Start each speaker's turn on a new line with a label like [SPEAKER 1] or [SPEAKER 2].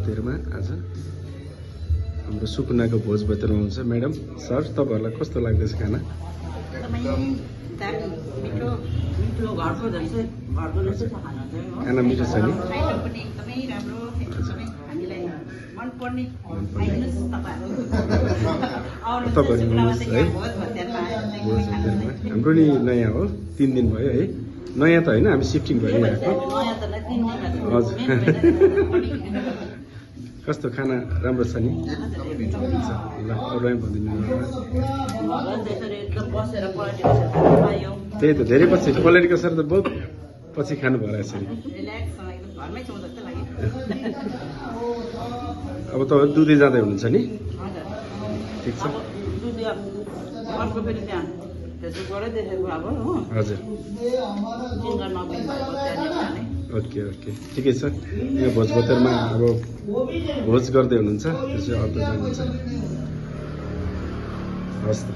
[SPEAKER 1] भोजभतेरमा आज हाम्रो सुकुनाको भोजभतेरमा हुन्छ। म्याडम सर तपाईँहरूलाई कस्तो लाग्दैछ खाना? खाना मिठो छ नि? तपाईँहरू हुनुहुन्छ है भोजभतेरमा। हाम्रो नि नयाँ हो, 3 दिन भयो है। नयाँ त होइन, हामी सिफ्टिङ भइरहेको। हजुर कस्तो खाना राम्रो छ नि? ल अरूलाई भनिदिनु। त्यही त धेरै पछि क्वालिटीको सर त बहुत पछि खानु भयो रहेछ नि। अब तपाईँ दुधै जाँदै हुनुहुन्छ नि? ठिक छ। हजुर ओके ओके ठिकै छ। यहाँ भोजभतेरमा अब भोज गर्दै हुनुहुन्छ, त्यसै अर्को जानुहुन्छ। हस् त।